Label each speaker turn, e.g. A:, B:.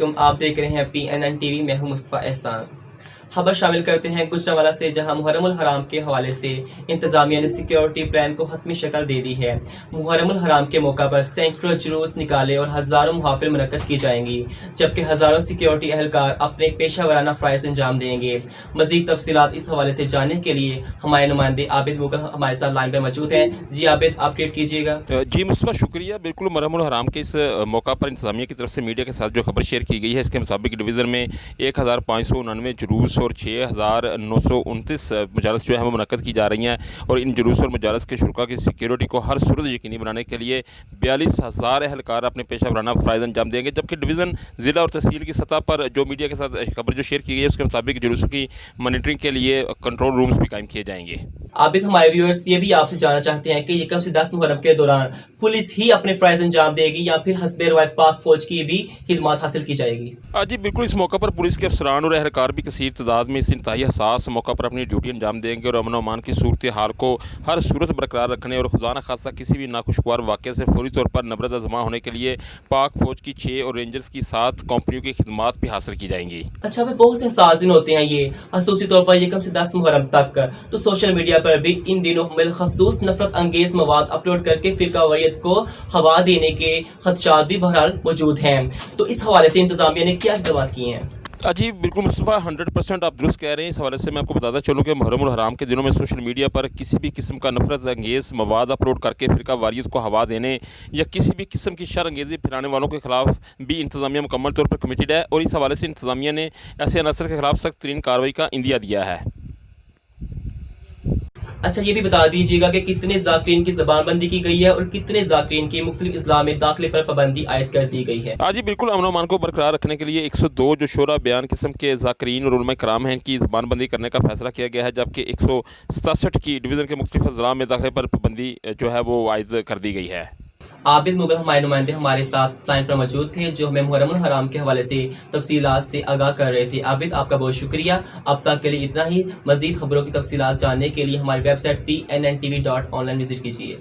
A: वालेकुम। आप देख रहे हैं PNN टीवी। मैं हूं मुस्तफ़ा एहसान। खबर शामिल करते हैं गुजरांवाला से, जहां मुहर्रमुल हराम के हवाले से इंतजामिया ने सिक्योरिटी प्लान को हतमी शक्ल दे दी है। मुहर्रमुल हराम के मौका पर सैकड़ों जुलूस निकाले और हजारों मुहाफिल मुनक्कद की जाएंगी, जबकि हजारों सिक्योरिटी एहलकार अपने पेशा वराना फ़राइज़ अंजाम देंगे। मजीद तफसीलात इस हवाले से जानने के लिए हमारे नुमाइंदे आबिद मुगल हमारे साथ लाइन पर मौजूद हैं। जी आबिद, अपडेट कीजिएगा।
B: जी मुस्तफ़ा, शुक्रिया। बिल्कुल, मुहर्रमुल हराम के इस मौका पर इंतज़ामिया की तरफ से मीडिया के साथ जो खबर शेयर की गई है, इसके मुताबिक डिवीज़न में 1599 जुलूस और 6929 मजालस जो है वो मुनक्कद की जा रही हैं, और इन जुलूस और मजालस के शुरा की सिक्योरिटी को हर सूरत यकीनी बनाने के लिए 42,000 एहलकार अपने पेशा वराना फ़राइज़ अंजाम देंगे। जबकि डिवीज़न, ज़िला और तहसील की सतह पर जो मीडिया के साथ खबर जो शेयर की गई है, उसके मुताबिक जुलूसों की मॉनिटरिंग के लिए कंट्रोल रूम्स भी कायम किए जाएंगे।
A: आबिद, हमारे व्यूअर्स ये भी आपसे जानना चाहते हैं कि ये कम से 10 मुहर्रम के दौरान पुलिस ही अपने फ़राइज़ अंजाम देगी या फिर हस्बे रवायत पाक फौज की भी खिदमत हासिल की जाएगी?
B: जी बिल्कुल, इस मौका पर पुलिस के अफसरान और एहलकार भी कसीर तादाद में इस इंतहाई हसास मौका पर अपनी ड्यूटी अंजाम देंगे और अमन अमान की सूरत हाल को हर सूरत बरकरार रखने और खुदा न खासा किसी भी नाखुशगवार वाक़े से फौरी तौर पर नबरत जमा होने के लिए पाक फौज की 6 और रेंजर्स की 7 कंपनियों की खिदमत भी हासिल की जाएंगी।
A: अच्छा भाई, बहुत से हसास दिन होते हैं ये, खसूसी तौर पर ये कम से 10 मुहर्रम तक। तो सोशल मीडिया पर भी इन दिनों बिलखसूस नफरत अंगेज मवाद अपलोड करके फिरका वरीयत को हवा देने के खदशात भी बहरहाल मौजूद हैं। तो इस हवाले से इंतजामिया ने क्या इक़दाम किए हैं?
B: जी बिल्कुल मुस्तफ़ा, 100% आप दुरुस्त कह रहे हैं। इस हवाले से मैं आपको बताता चलूँ कि मुहर्रमुल हराम के दिनों में सोशल मीडिया पर किसी भी किस्म का नफरत अंगेज़ मवाद अपलोड करके फ़िरका वारियत को हवा देने या किसी भी किस्म की शर अंगेज़ी फैलाने वालों के खिलाफ भी इंतज़ामिया मुकम्मल तौर पर कमिटेड है, और इस हवाले से इंतज़ामिया ने ऐसे अनासर के खिलाफ सख्त तरीन कार्रवाई का इंदिया दिया है।
A: अच्छा, ये भी बता दीजिएगा कि कितने ज़ाकिरीन की ज़बानबंदी की गई है और कितने ज़ाकिरीन की मुख्तलिफ इस्लाम में दाखिले पर पाबंदी आयद कर दी गई है?
B: जी बिल्कुल, अमन अमान को बरकरार रखने के लिए 102 जो शोरा बयान किस्म के ज़ाकिरीन और उलमा कराम हैं, इनकी ज़बानबंदी करने का फैसला किया गया है, जबकि 167 की डिवीज़न के मुख्तलिफ अज़ला में दाखिले पर पाबंदी जो है वो आयद कर दी गई है।
A: आबिद मुगल हमारे नुमाइंदे हमारे साथ लाइन पर मौजूद थे, जो हमें मुहर्रमुल हराम के हवाले से तफसीलात से आगाह कर रहे थे। आबिद, आपका बहुत शुक्रिया। अब तक के लिए इतना ही। मजीद खबरों की तफसीलात जानने के लिए हमारी वेबसाइट PNNTV.online विजिट कीजिए।